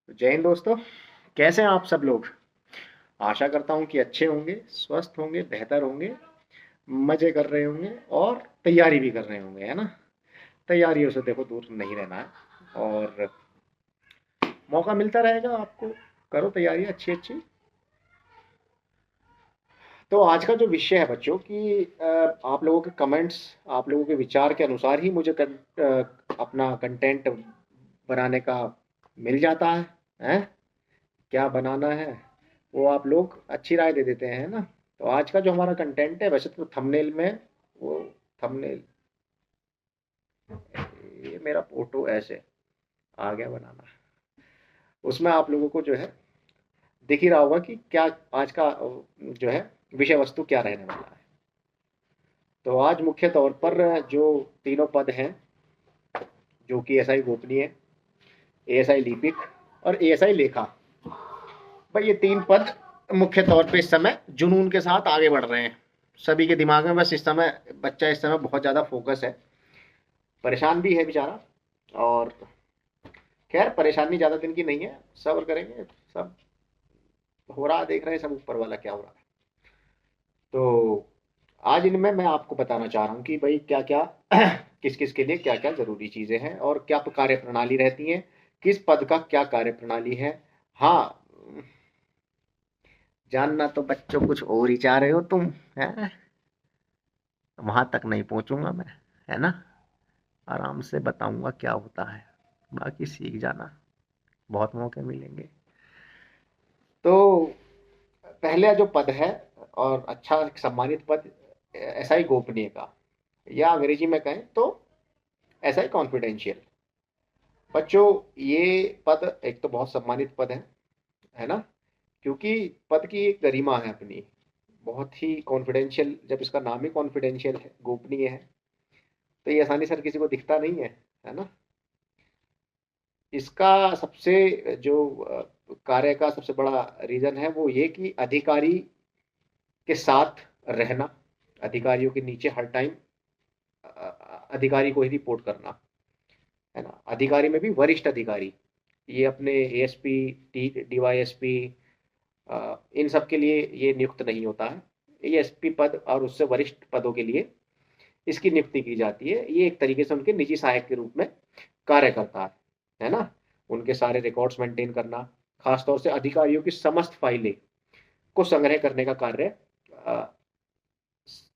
तो जय हिंद दोस्तों। कैसे हैं आप सब लोग। आशा करता हूं कि अच्छे होंगे, स्वस्थ होंगे, बेहतर होंगे, मजे कर रहे होंगे और तैयारी भी कर रहे होंगे, है ना। तैयारियों से देखो दूर नहीं रहना है और मौका मिलता रहेगा आपको। करो तैयारी अच्छी अच्छी। तो आज का जो विषय है बच्चों कि आप लोगों के कमेंट्स, आप लोगों के विचार के अनुसार ही मुझे अपना कंटेंट बनाने का मिल जाता है? क्या बनाना है वो आप लोग अच्छी राय दे देते हैं ना। तो आज का जो हमारा कंटेंट है, वैसे तो थंबनेल में वो थंबनेल, ये मेरा फोटो ऐसे आ गया बनाना, उसमें आप लोगों को जो है दिख ही रहा होगा कि क्या आज का जो है विषय वस्तु क्या रहने वाला है। तो आज मुख्य तौर पर जो तीनों पद हैं, जो कि एसआई गोपनीय, एएसआई लिपिक और एएसआई लेखा, भाई ये तीन पद मुख्य तौर पे इस समय जुनून के साथ आगे बढ़ रहे हैं सभी के दिमाग में। बस इस समय बच्चा इस समय बहुत ज़्यादा फोकस है, परेशान भी है बेचारा। और खैर परेशानी ज़्यादा दिन की नहीं है, सब्र करेंगे, सब हो रहा है, देख रहे हैं सब ऊपर वाला क्या हो रहा है। तो आज इनमें मैं आपको बताना चाह रहा हूँ कि भाई क्या क्या किस किस के लिए क्या क्या जरूरी चीज़ें हैं और क्या कार्य प्रणाली रहती है, किस पद का क्या कार्य प्रणाली है। हाँ, जानना तो बच्चों कुछ और ही चाह रहे हो तुम, है। वहां तक नहीं पहुंचूंगा मैं, है ना। आराम से बताऊंगा क्या होता है, बाकी सीख जाना, बहुत मौके मिलेंगे। तो पहला जो पद है और अच्छा सम्मानित पद, ऐसा ही गोपनीय का, या अंग्रेजी में कहें तो ऐसा ही कॉन्फिडेंशियल। बच्चों ये पद एक तो बहुत सम्मानित पद है ना, क्योंकि पद की एक गरिमा है अपनी, बहुत ही कॉन्फिडेंशियल। जब इसका नाम ही कॉन्फिडेंशियल है, गोपनीय है, तो ये आसानी से किसी को दिखता नहीं है ना। इसका सबसे जो कार्य का सबसे बड़ा रीजन है वो ये कि अधिकारी के साथ रहना, अधिकारियों के नीचे हर टाइम अधिकारी को ही रिपोर्ट करना, है ना। अधिकारी में भी वरिष्ठ अधिकारी, ये अपने एएसपी, डीवाईएसपी, इन सब के लिए ये नियुक्त नहीं होता है। एएसपी पद और उससे वरिष्ठ पदों के लिए इसकी नियुक्ति की जाती है। ये एक तरीके से उनके निजी सहायक के रूप में कार्य करता है ना। उनके सारे रिकॉर्ड्स मेंटेन करना, खासतौर से अधिकारियों की समस्त फाइलें को संग्रह करने का कार्य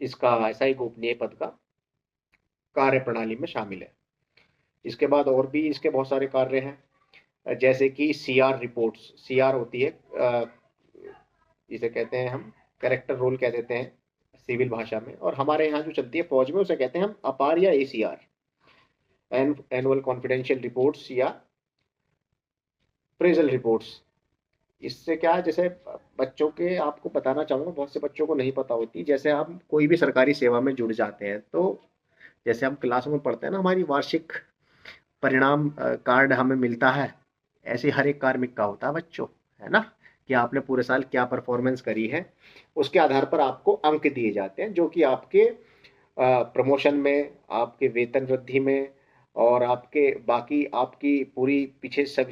इसका ऐसा ही गोपनीय पद का कार्य प्रणाली में शामिल है। इसके बाद और भी इसके बहुत सारे कार्य हैं, जैसे कि सीआर रिपोर्ट्स। सीआर होती है, इसे कहते हैं हम कैरेक्टर रोल कह देते हैं सिविल भाषा में, और हमारे यहाँ जो चलती है फौज में उसे कहते हैं हम अपार या एसीआर, एनुअल कॉन्फिडेंशियल रिपोर्ट्स या प्रेजल रिपोर्ट्स। इससे क्या है, जैसे बच्चों के आपको बताना चाहूँगा, बहुत से बच्चों को नहीं पता होती, जैसे हम कोई भी सरकारी सेवा में जुड़ जाते हैं तो जैसे हम क्लासों में पढ़ते हैं ना, हमारी वार्षिक परिणाम कार्ड हमें मिलता है, ऐसे हर एक कार्मिक का होता है बच्चों, है ना। कि आपने पूरे साल क्या परफॉर्मेंस करी है, उसके आधार पर आपको अंक दिए जाते हैं, जो कि आपके प्रमोशन में, आपके वेतन वृद्धि में और आपके बाकी आपकी पूरी पीछे सब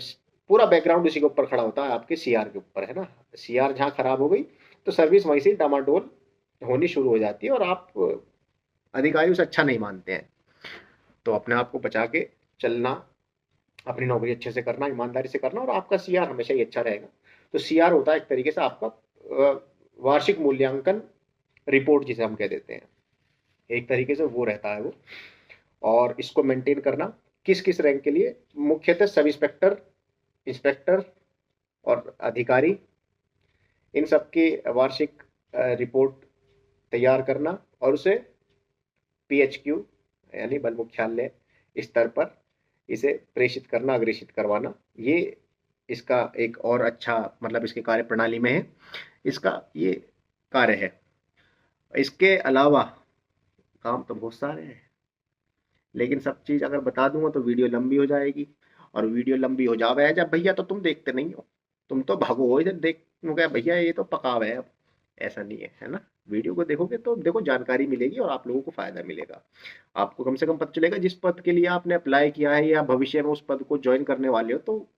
पूरा बैकग्राउंड उसी के ऊपर खड़ा होता है, आपके सीआर के ऊपर, है ना। सीआर जहाँ खराब हो गई तो सर्विस वहीं से डामाडोल होनी शुरू हो जाती है और आप अधिकारी उसे अच्छा नहीं मानते हैं। तो अपने आप को बचा के चलना, अपनी नौकरी अच्छे से करना, ईमानदारी से करना, और आपका सीआर हमेशा ही अच्छा रहेगा। तो सीआर होता है एक तरीके से आपका वार्षिक मूल्यांकन रिपोर्ट, जिसे हम कह देते हैं, एक तरीके से वो रहता है वो। और इसको मेंटेन करना किस किस रैंक के लिए, मुख्यतः सब इंस्पेक्टर, इंस्पेक्टर और अधिकारी, इन सब की वार्षिक रिपोर्ट तैयार करना और उसे पीएचक्यू यानी बल मुख्यालय स्तर पर इसे प्रेषित करना, अग्रेषित करवाना, ये इसका एक और अच्छा मतलब इसके कार्य प्रणाली में है, इसका ये कार्य है। इसके अलावा काम तो बहुत सारे हैं, लेकिन सब चीज अगर बता दूंगा तो वीडियो लंबी हो जाएगी, और वीडियो लंबी हो जावे जब भैया तो तुम देखते नहीं हो, तुम तो भागो हो इधर देख क्या भैया ये तो पकाव है। अब ऐसा नहीं है ना। वीडियो को देखोगे तो देखो जानकारी मिलेगी और आप लोगों को फायदा मिलेगा। आपको कम से कम पता चलेगा जिस पद के लिए आपने अप्लाई किया है या भविष्य में उस पद को ज्वाइन करने वाले हो, तो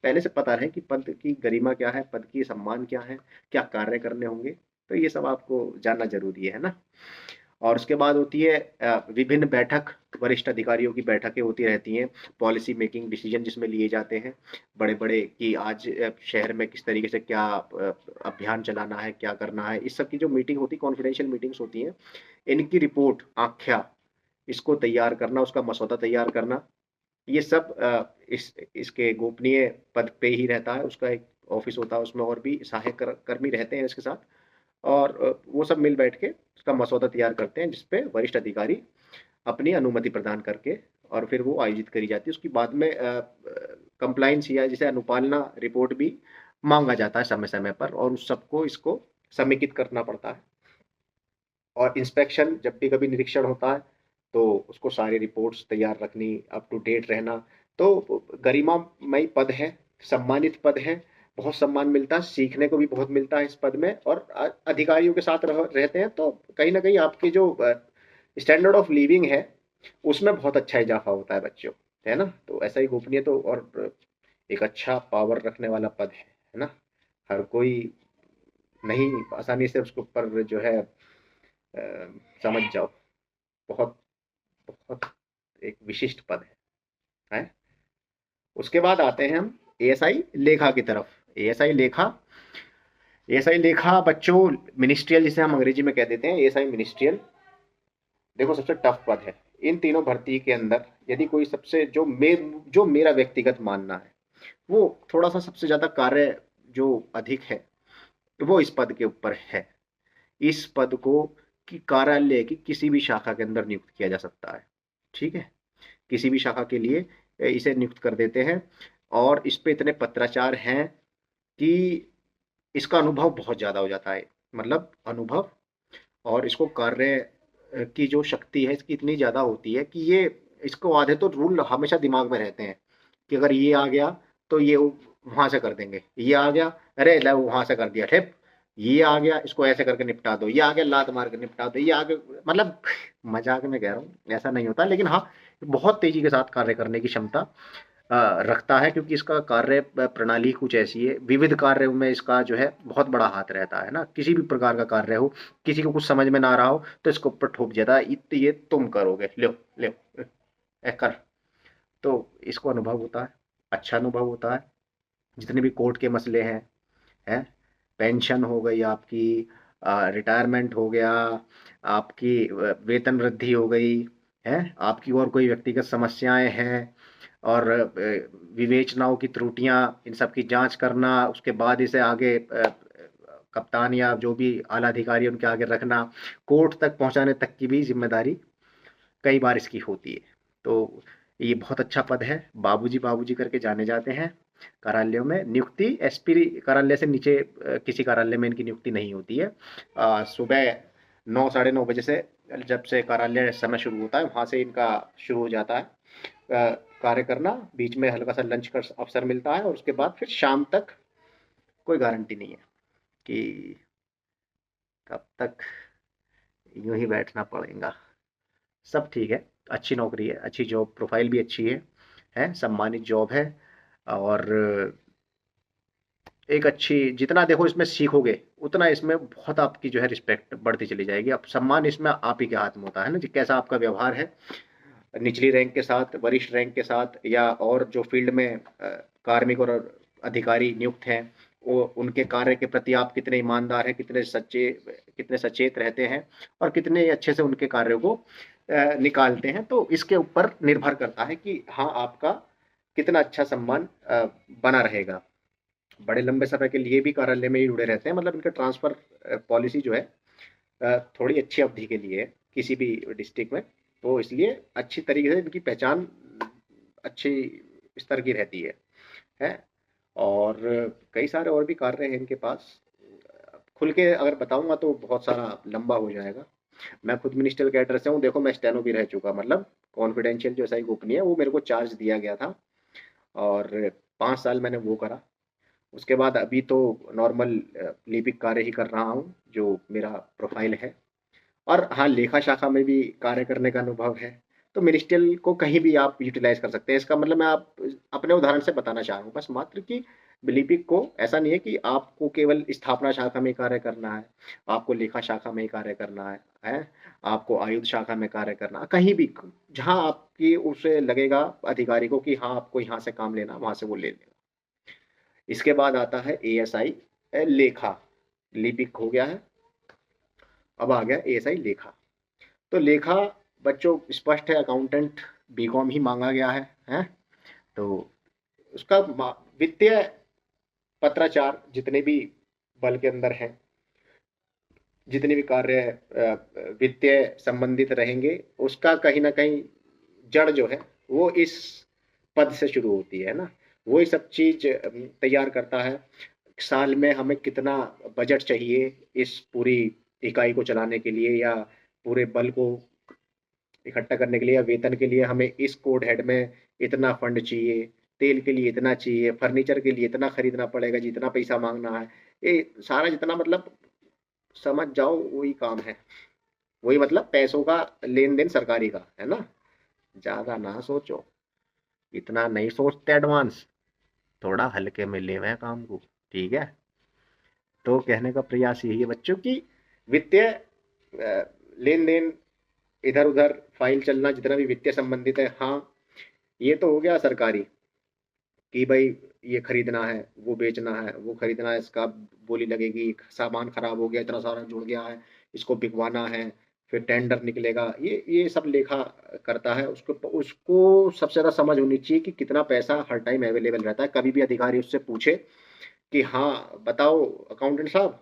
पहले से पता रहे कि पद की गरिमा क्या है, पद की सम्मान क्या है, क्या कार्य करने होंगे। तो ये सब आपको जानना ज़रूरी है ना? और उसके बाद होती है विभिन्न बैठक, वरिष्ठ अधिकारियों की बैठकें होती रहती हैं, पॉलिसी मेकिंग डिसीजन जिसमें लिए जाते हैं बड़े-बड़े, कि आज शहर में किस तरीके से क्या अभियान चलाना है, क्या करना है। इस सब की जो मीटिंग होती है, कॉन्फिडेंशियल मीटिंग्स होती हैं, इनकी रिपोर्ट, आख्या, इसको तैयार करना, उसका मसौदा तैयार करना, ये सब इसके गोपनीय पद पे ही रहता है। उसका एक ऑफिस होता है, उसमें और भी सहायक कर्मी रहते हैं इसके साथ, और वो सब मिल बैठ के उसका मसौदा तैयार करते हैं, जिसपे वरिष्ठ अधिकारी अपनी अनुमति प्रदान करके और फिर वो आयोजित करी जाती है। उसकी बाद में कंप्लाइंस या जिसे अनुपालना रिपोर्ट भी मांगा जाता है समय समय पर, और उस सबको इसको समेकित करना पड़ता है। और इंस्पेक्शन, जब भी कभी निरीक्षण होता है तो उसको सारी रिपोर्ट्स तैयार रखनी, अप टू डेट रहना। तो गरिमामय पद है, सम्मानित पद है, बहुत सम्मान मिलता है, सीखने को भी बहुत मिलता है इस पद में, और अधिकारियों के साथ रहते हैं तो कहीं ना कहीं आपकी जो स्टैंडर्ड ऑफ लिविंग है उसमें बहुत अच्छा इजाफा होता है बच्चों, है ना? तो ऐसा ही गोपनीय तो, और एक अच्छा पावर रखने वाला पद है ना? हर कोई नहीं आसानी से उसके ऊपर जो है समझ जाओ, बहुत बहुत एक विशिष्ट पद है। उसके बाद आते हैं हम एएसआई लेखा की तरफ। एएसआई लेखा, एएसआई लेखा बच्चों मिनिस्ट्रियल जिसे हम अंग्रेजी में कह देते हैं, एएसआई मिनिस्ट्रियल, देखो सबसे टफ पद है इन तीनों भर्ती के अंदर। यदि कोई सबसे जो मेरा व्यक्तिगत मानना है, वो थोड़ा सा सबसे ज्यादा कार्य जो अधिक है वो इस पद के ऊपर है। इस पद को कि कार्यालय की किसी भी शाखा के अंदर नियुक्त किया जा सकता है, ठीक है? किसी भी शाखा के लिए इसे नियुक्त कर देते हैं, और इस पे इतने पत्राचार हैं कि इसका अनुभव बहुत ज़्यादा हो जाता है। मतलब अनुभव और इसको कार्य की जो शक्ति है इसकी इतनी ज़्यादा होती है कि ये, इसको आधे तो रूल हमेशा दिमाग में रहते हैं कि अगर ये आ गया तो ये वहां से कर देंगे, ये आ गया अरे ला वहां से कर दिया ठेप, ये आ गया इसको ऐसे करके निपटा दो, ये आ गया लात मार के निपटा दो, ये आ गया, मतलब मजाक में कह रहा हूँ, ऐसा नहीं होता, लेकिन हाँ बहुत तेजी के साथ कार्य करने की क्षमता रखता है, क्योंकि इसका कार्य प्रणाली कुछ ऐसी है, विविध कार्यों में इसका जो है बहुत बड़ा हाथ रहता है ना। किसी भी प्रकार का कार्य हो, किसी को कुछ समझ में ना आ रहा हो तो इसको ऊपर ठोक देता है, ये तुम करोगे, लो लो कर। तो इसको अनुभव होता है, अच्छा अनुभव होता है। जितने भी कोर्ट के मसले हैं, पेंशन हो गई आपकी, रिटायरमेंट हो गया, आपकी वेतन वृद्धि हो गई है, आपकी और कोई व्यक्तिगत समस्याएं हैं, और विवेचनाओं की त्रुटियां, इन सब की जांच करना, उसके बाद इसे आगे कप्तान या जो भी आला अधिकारी उनके आगे रखना, कोर्ट तक पहुंचाने तक की भी जिम्मेदारी कई बार इसकी होती है। तो ये बहुत अच्छा पद है, बाबूजी बाबूजी करके जाने जाते हैं कार्यालयों में। नियुक्ति एसपी कार्यालय से नीचे किसी कार्यालय में इनकी नियुक्ति नहीं होती है। सुबह 9 साढ़े 9 बजे से, जब से कार्यालय समय शुरू होता है वहां से इनका शुरू हो जाता है कार्य करना। बीच में हल्का सा लंच का अवसर मिलता है, और उसके बाद फिर शाम तक कोई गारंटी नहीं है कि कब तक यूं ही बैठना पड़ेगा। सब ठीक है, अच्छी नौकरी है, अच्छी जॉब प्रोफाइल भी अच्छी है, सम्मानित जॉब है, और एक अच्छी, जितना देखो इसमें सीखोगे उतना इसमें बहुत आपकी जो है रिस्पेक्ट बढ़ती चली जाएगी। अब सम्मान इसमें आप ही के हाथ में होता है ना जी, कैसा आपका व्यवहार है निचली रैंक के साथ, वरिष्ठ रैंक के साथ, या और जो फील्ड में कार्मिक और अधिकारी नियुक्त हैं, वो उनके कार्य के प्रति आप कितने ईमानदार हैं, कितने सचेत रहते हैं, और कितने अच्छे से उनके कार्यों को निकालते हैं। तो इसके ऊपर निर्भर करता है कि हाँ आपका कितना अच्छा सम्मान बना रहेगा। बड़े लंबे समय के लिए भी कार्यालय में ही जुड़े रहते हैं, मतलब इनका ट्रांसफर पॉलिसी जो है थोड़ी अच्छी अवधि के लिए है किसी भी डिस्ट्रिक्ट में, तो इसलिए अच्छी तरीके से इनकी पहचान अच्छी स्तर की रहती है। और कई सारे और भी कार्य हैं इनके पास, खुल के अगर बताऊंगा तो बहुत सारा लंबा हो जाएगा। मैं खुद मिनिस्ट्रियल कैडर से हूँ, देखो मैं स्टेनो भी रह चुका, मतलब कॉन्फिडेंशियल जो ऐसा ही गोपनीय है वो मेरे को चार्ज दिया गया था, और 5 साल मैंने वो करा। उसके बाद अभी तो नॉर्मल लिपिक कार्य ही कर रहा हूँ जो मेरा प्रोफाइल है। और हाँ लेखा शाखा में भी कार्य करने का अनुभव है, तो मिनिस्ट्रियल को कहीं भी आप यूटिलाइज कर सकते हैं। इसका मतलब मैं आप अपने उदाहरण से बताना चाह रहा हूँ बस मात्र कि लिपिक को ऐसा नहीं है कि आपको केवल स्थापना शाखा में कार्य करना है, आपको लेखा शाखा में ही कार्य करना है, आपको आयुध शाखा में कार्य करना है, कहीं भी जहाँ आपकी उसे लगेगा अधिकारी को कि हाँ आपको यहाँ से काम लेना, वहां से वो ले लेगा। इसके बाद आता है एएसआई लेखा, लिपिक हो गया है, अब आ गया एएसआई लेखा। तो लेखा बच्चों स्पष्ट है, अकाउंटेंट बीकॉम ही मांगा गया है। तो उसका वित्तीय पत्राचार जितने भी बल के अंदर हैं, जितने भी कार्य वित्तीय संबंधित रहेंगे, उसका कहीं ना कहीं जड़ जो है वो इस पद से शुरू होती है ना। वो ही सब चीज तैयार करता है। साल में हमें कितना बजट चाहिए इस पूरी इकाई को चलाने के लिए, या पूरे बल को इकट्ठा करने के लिए, या वेतन के लिए हमें इस कोड हेड में इतना फंड चाहिए, तेल के लिए इतना चाहिए, फर्नीचर के लिए इतना खरीदना पड़ेगा, जितना पैसा मांगना है, ये सारा जितना मतलब समझ जाओ वही काम है। वही मतलब पैसों का लेन देन सरकारी का है ना। ज्यादा ना सोचो, इतना नहीं सोचते एडवांस, थोड़ा हल्के में ले हुए काम को, ठीक है। तो कहने का प्रयास यही है बच्चों की वित्तीय लेन देन, इधर उधर फाइल चलना, जितना भी वित्तीय संबंधित है, हाँ ये तो हो गया सरकारी कि भाई ये खरीदना है, वो बेचना है, वो खरीदना है, इसका बोली लगेगी, सामान खराब हो गया, इतना सारा जुड़ गया है, इसको बिकवाना है, फिर टेंडर निकलेगा, ये सब लेखा करता है। उसको उसको सबसे ज्यादा समझ होनी चाहिए कि कितना पैसा हर टाइम अवेलेबल रहता है। कभी भी अधिकारी उससे पूछे कि हाँ बताओ अकाउंटेंट साहब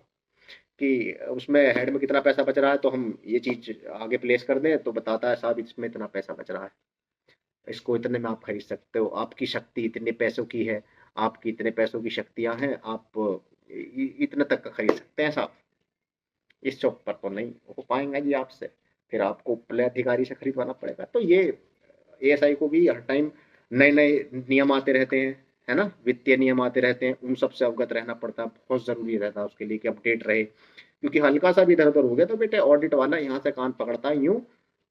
कि उसमें हेड में कितना पैसा बच रहा है, तो हम ये चीज आगे प्लेस कर दें, तो बताता है साहब इसमें इतना पैसा बच रहा है, इसको इतने में आप खरीद सकते हो, आपकी शक्ति इतने पैसों की है, आपकी इतने पैसों की शक्तियां हैं, आप इतने तक का खरीद सकते हैं साहब, इस चौक पर तो नहीं हो पाएंगा जी आपसे, फिर आपको प्ले अधिकारी से खरीदवाना पड़ेगा। तो ये एएसआई को भी हर टाइम नए नए नियम आते रहते हैं, है ना, वित्तीय नियम आते रहते हैं, उन सबसे अवगत रहना पड़ता है, बहुत जरूरी रहता है उसके लिए कि अपडेट रहे। क्योंकि हल्का सा भी इधर उधर हो गया तो बेटे ऑडिट वाला यहाँ से कान पकड़ता है यूं,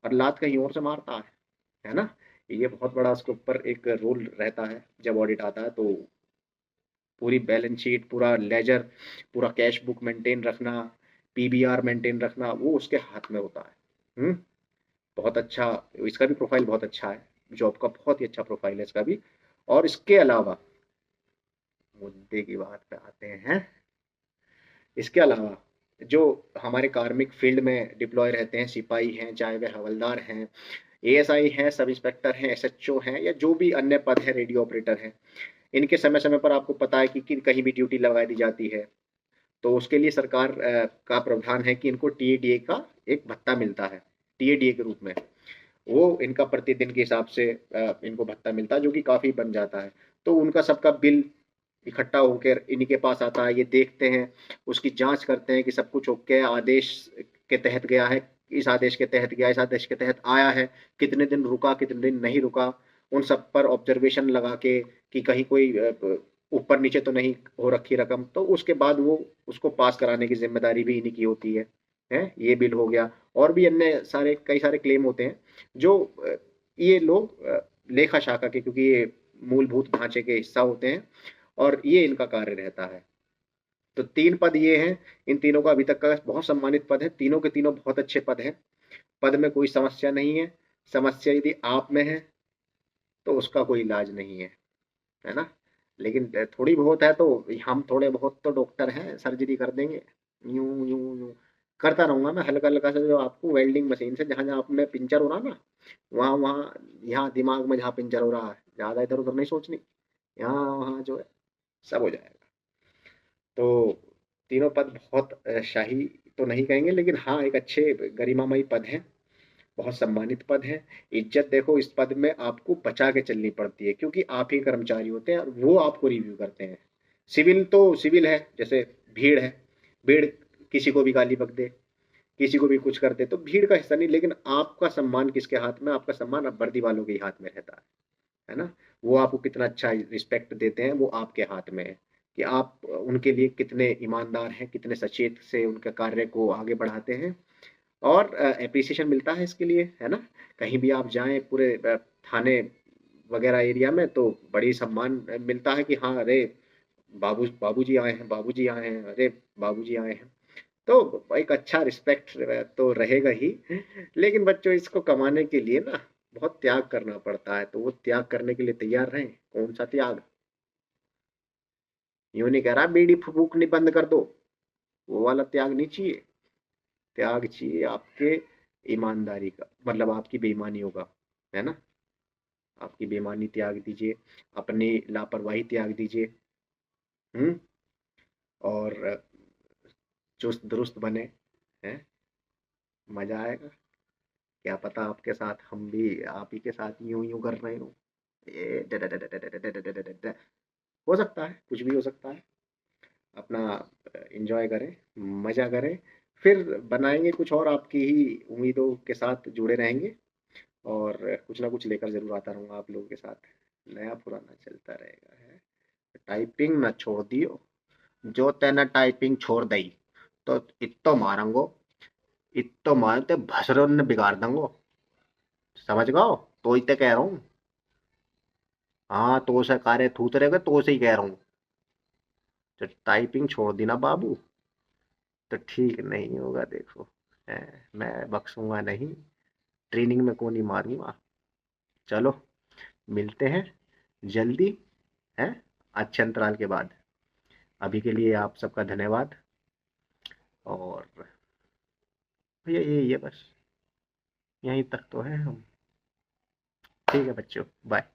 और लात कहीं और से मारता है ना। ये बहुत बड़ा उसके ऊपर एक रोल रहता है जब ऑडिट आता है। तो पूरी बैलेंस शीट, पूरा लेजर, पूरा कैश बुक मेंटेन रखना, पीबीआर मेंटेन रखना, वो उसके हाथ में होता है। बहुत अच्छा, इसका भी प्रोफाइल बहुत अच्छा है, जॉब का बहुत ही अच्छा प्रोफाइल है इसका भी। और इसके अलावा मुद्दे की बात पे आते हैं, इसके अलावा जो हमारे कार्मिक फील्ड में डिप्लॉय रहते हैं, सिपाही हैं, चाहे वे हवलदार हैं, एएसआई हैं, सब इंस्पेक्टर हैं, एसएचओ हैं, या जो भी अन्य पद है, रेडियो ऑपरेटर हैं, इनके समय समय पर आपको पता है कि कहीं भी ड्यूटी लगा दी जाती है, तो उसके लिए सरकार का प्रावधान है कि इनको टीएडीए का एक भत्ता मिलता है, टीएडीए के रूप में। वो इनका प्रतिदिन के हिसाब से इनको भत्ता मिलता है, जो कि काफी बन जाता है। तो उनका सबका बिल इकट्ठा होकर इन्हीं के पास आता है, ये देखते हैं, उसकी जांच करते हैं कि सब कुछ ओके है, आदेश के तहत गया है, इस आदेश के तहत गया, इस आदेश के तहत आया है, कितने दिन रुका, कितने दिन नहीं रुका, उन सब पर ऑब्जर्वेशन लगा के कि कहीं कोई ऊपर नीचे तो नहीं हो रखी रकम, तो उसके बाद वो उसको पास कराने की जिम्मेदारी भी इन्हीं की होती है। ये बिल हो गया। और भी अन्य सारे कई सारे क्लेम होते हैं जो ये लोग लेखा शाखा के, क्योंकि ये मूलभूत ढांचे के हिस्सा होते हैं, और ये इनका कार्य रहता है। तो तीन पद ये हैं, इन तीनों का अभी तक का बहुत सम्मानित पद है, तीनों के तीनों बहुत अच्छे पद हैं, पद में कोई समस्या नहीं है। समस्या यदि आप में है तो उसका कोई इलाज नहीं है ना। लेकिन थोड़ी बहुत है तो हम थोड़े बहुत तो डॉक्टर हैं, सर्जरी कर देंगे, यूं यूं यूं करता रहूंगा मैं, हल्का हल्का सा, जो आपको वेल्डिंग मशीन से जहां जहां आप में पिंचर हो रहा ना, वहां वहां, यहाँ दिमाग में जहाँ पिंचर हो रहा है, ज्यादा इधर उधर नहीं सोचनी, यहाँ वहाँ जो है सब हो जाएगा। तो तीनों पद बहुत शाही तो नहीं कहेंगे, लेकिन हाँ एक अच्छे गरिमामयी पद हैं, बहुत सम्मानित पद है। इज्जत देखो इस पद में आपको बचा के चलनी पड़ती है, क्योंकि आप ही कर्मचारी होते हैं और वो आपको रिव्यू करते हैं। सिविल तो सिविल है, जैसे भीड़ है, भीड़ किसी को भी गाली बक दे, किसी को भी कुछ कर दे, तो भीड़ का हिस्सा नहीं, लेकिन आपका सम्मान किसके हाथ में, आपका सम्मान अब वर्दी वालों के ही हाथ में रहता है ना। वो आपको कितना अच्छा रिस्पेक्ट देते हैं वो आपके हाथ में है, कि आप उनके लिए कितने ईमानदार हैं, कितने सचेत से उनके कार्य को आगे बढ़ाते हैं, और एप्रिसिएशन मिलता है इसके लिए, है ना? कहीं भी आप जाएँ पूरे थाने वगैरह एरिया में तो बड़ी सम्मान मिलता है कि हाँ, अरे बाबूजी आए हैं, बाबूजी आए हैं, अरे बाबूजी आए हैं। तो एक अच्छा रिस्पेक्ट तो रहेगा ही, लेकिन बच्चों इसको कमाने के लिए ना बहुत त्याग करना पड़ता है, तो वो त्याग करने के लिए तैयार रहें। कौन सा त्याग? यूँ नहीं कह रहा बीड़ी फूँकनी बंद कर दो, वो वाला त्याग नहीं चाहिए। त्याग चाहिए आपके ईमानदारी का, मतलब आपकी बेईमानियों का, है ना? आपकी बेईमानी त्याग दीजिए, अपनी लापरवाही त्याग दीजिए, हुँ? और चुस्त दुरुस्त बने, हैं? मज़ा आएगा। क्या पता आपके साथ हम भी आप ही के साथ यूँ-यूँ कर रहे हों। ये ड ड ड ड ड ड ड ड ड ड ड हो सकता है, कुछ भी हो सकता है। अपना एन्जॉय करें, मज़ा करें, फिर बनाएँगे कुछ और आपकी ही उम्मीदों के साथ जुड़े रहेंगे और कुछ ना कुछ लेकर ज़रूर आता रहूँगा आप लोगों के साथ। नया-पुराना चलता रहेगा, है। टाइपिंग ना छोड़ दियो, जो तेने टाइपिंग छोड़ दई, तो इत्तो मारेंगो, इत्तो मार ते भसड़ों ने बिगाड़ देंगो। समझ गओ? तो ही तो कह रहा हूँ। हाँ, तो से कार्य थूत रहेगा तो से ही कह रहा हूँ। तो टाइपिंग छोड़ दी ना बाबू, तो ठीक नहीं होगा देखो। मैं बख्शूंगा नहीं, ट्रेनिंग में को नहीं मारूंगा। चलो, मिलते हैं जल्दी, है, अच्छे अंतराल के बाद। अभी के लिए आप सबका धन्यवाद और भैया यही है बस, यहीं तक तो है हम। ठीक है बच्चों, बाय।